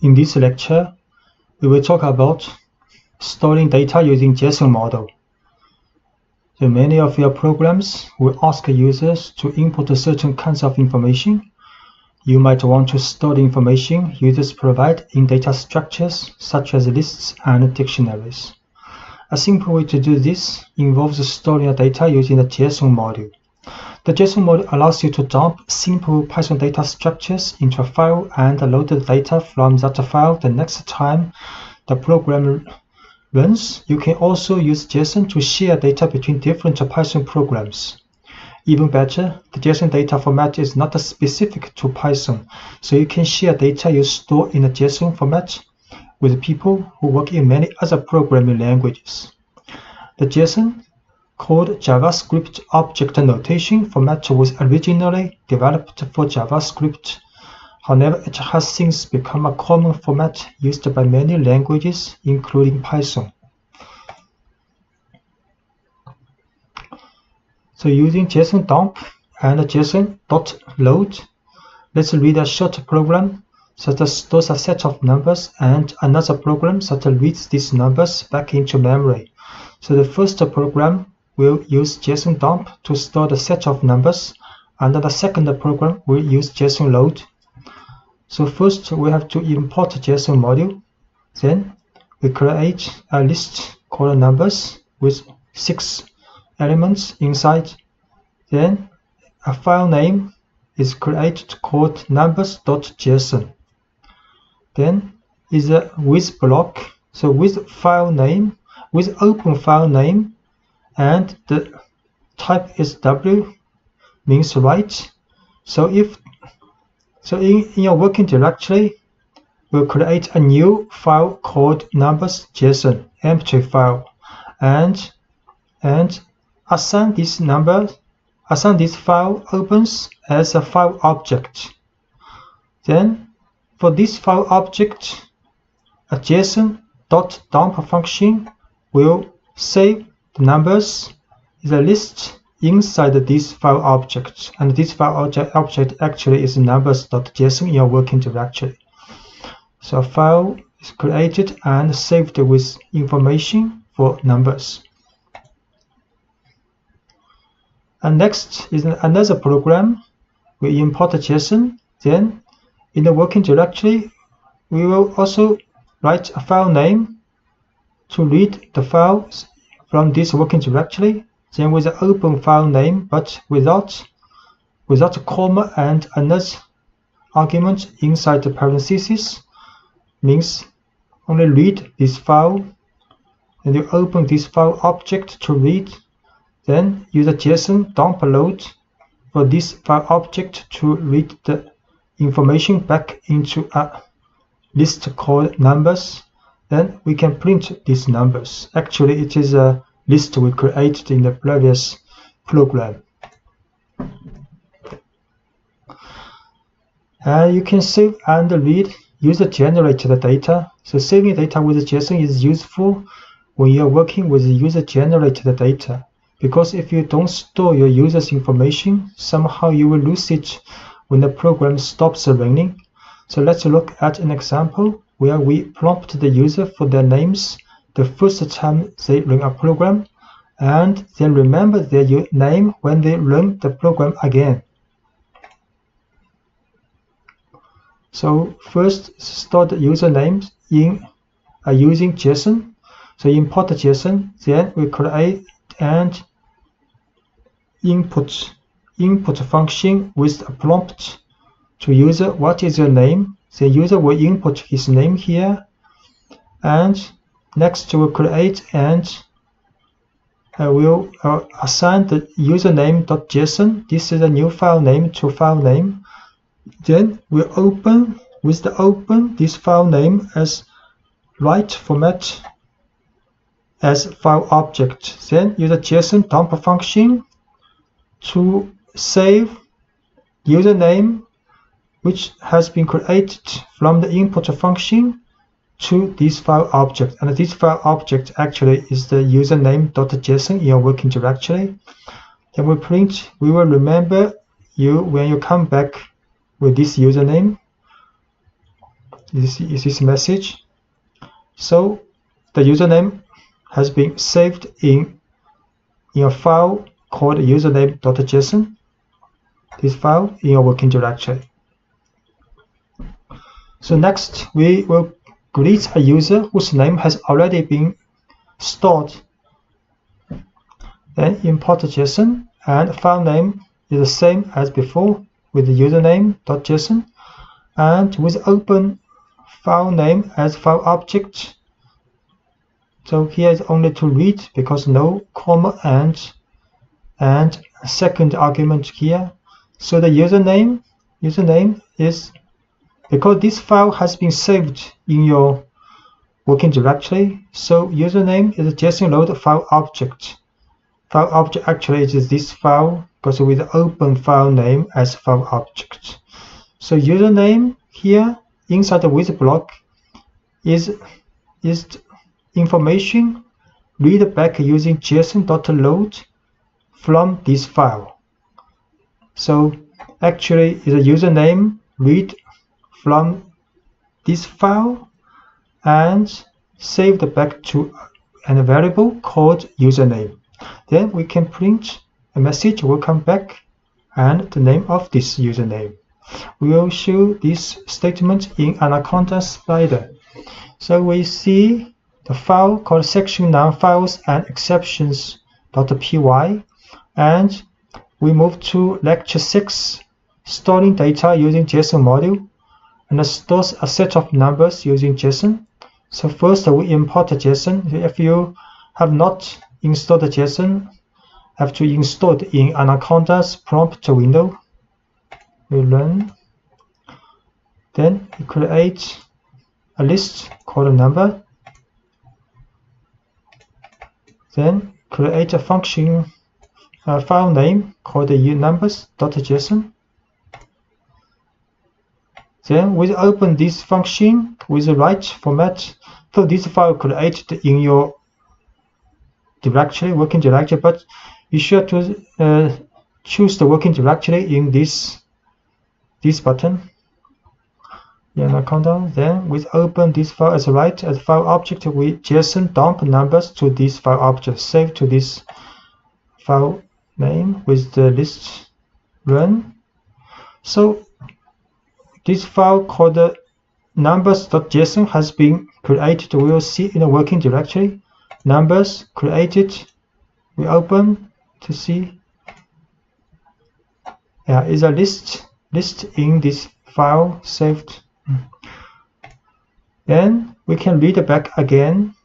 In this lecture, we will talk about storing data using JSON model. So many of your programs will ask users to input certain kinds of information. You might want to store the information users provide in data structures such as lists and dictionaries. A simple way to do this involves storing your data using the JSON module. The JSON module allows you to dump simple Python data structures into a file and load the data from that file the next time the program runs. You can also use JSON to share data between different Python programs. Even better, the JSON data format is not specific to Python, so you can share data you store in a JSON format with people who work in many other programming languages. The JSON, called JavaScript Object Notation format, was originally developed for JavaScript. However, it has since become a common format used by many languages, including Python. So using JSON dump and JSON.load, let's read a short program that stores a set of numbers and another program that reads these numbers back into memory. So the first program will use JSON dump to store the set of numbers, and the second program will use JSON load. So first we have to import JSON module. Then we create a list called numbers with 6 elements inside. Then a file name is created called numbers.json. Then is a with block. So with file name, with open file name, and the type is W, means write. So in your working directory, we'll create a new file called numbers.json, empty file, and assign this file opens as a file object. Then for this file object, a JSON.dump function will save the numbers is a list inside this file object, and this file object actually is numbers.json in your working directory. So a file is created and saved with information for numbers. And next is another program. We import JSON. Then in the working directory, we will also write a file name to read the files from this working directory. Then with the open file name, but without a comma and another argument inside the parentheses, means only read this file. And you open this file object to read. Then use a JSON dump load for this file object to read the information back into a list called numbers. Then we can print these numbers. Actually, it is a list we created in the previous program. You can save and read user-generated data. So saving data with JSON is useful when you're working with user-generated data, because if you don't store your user's information, somehow you will lose it when the program stops running. So let's look at an example where we prompt the user for their names the first time they run a program, and then remember their name when they run the program again. So first, store the usernames in using JSON. So import the JSON, then we create and input function with a prompt to user, what is your name? The user will input his name here, and next we'll create and we'll assign the username.json. This is a new file name to file name. Then we'll open this file name as write format as file object. Then use a JSON dump function to save username which has been created from the input function to this file object. And this file object actually is the username.json in your working directory. Then we print, we will remember you when you come back with this username. is this message. So the username has been saved in a file called username.json, this file in your working directory. So next, we will greet a user whose name has already been stored. Then import JSON, and file name is the same as before with the username.json, and with open file name as file object. So here is only to read because no comma and second argument here. So the username is, because this file has been saved in your working directory, so username is a JSON load file object. File object actually is this file because with open file name as file object. So username here inside the with block is information read back using json.load from this file. So actually is a username read from this file and saved back to a variable called username. Then we can print a message, welcome back, and the name of this username. We will show this statement in Anaconda Spider. So we see the file called section non-files and exceptions.py, and we move to lecture 6, storing data using JSON module, and it stores a set of numbers using JSON. So first we import JSON. If you have not installed JSON, have to install it in Anaconda's prompt window. We run. Then we create a list called number. Then create a function file name called numbers.json. Then we open this function with the right format. So this file created in your directory, working directory, but you should to choose the working directory in this button. Anaconda. Then we open this file as right as file object with JSON dump numbers to this file object, save to this file name with the list run. So this file called numbers.json has been created. We will see in the working directory. Numbers created. We open to see. Yeah, is a list in this file saved. Then we can read back again.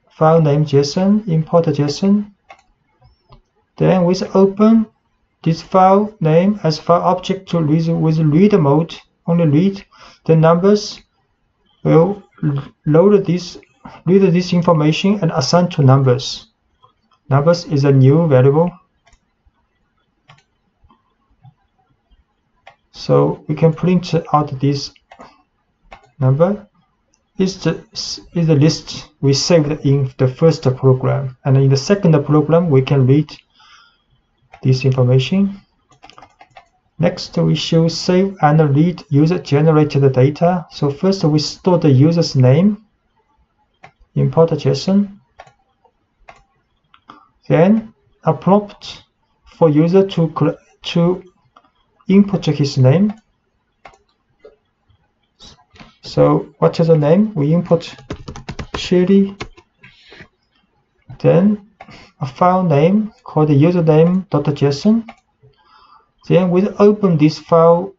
File name JSON, import JSON. Then we open this file name as file object to read with read mode. Only read. The numbers will read this information and assign to numbers. Numbers is a new variable. So we can print out this number. Is the list we saved in the first program, and in the second program we can read this information. Next, we show save and read user generated data. So first we store the user's name, import JSON, then a prompt for user to input his name. So what is the name? We input Sherry. Then a file name called username.json. Then we open this file.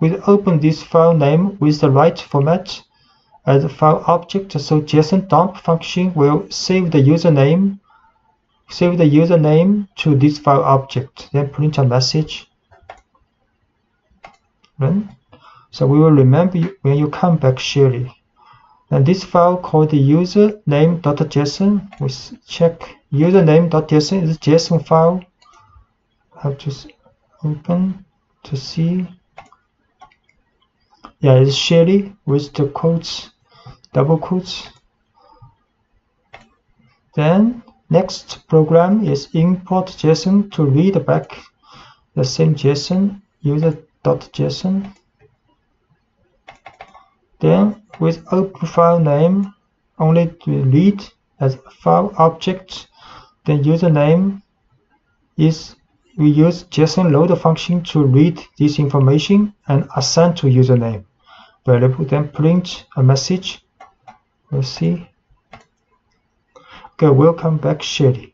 We open this file name with the right format as a file object. So JSON dump function will save the username to this file object. Then print a message. Run. So we will remember when you come back Sherry. And this file called the username.json. We check username.json is a JSON file. Have to open to see. Yeah, it's Sherry with the quotes, double quotes. Then next program is import JSON to read back the same JSON user.json. Then with open file name only to read as a file object, then username is we use JSON load function to read this information and assign to username variable, then print a message. We'll see. Okay, welcome back, Shelly.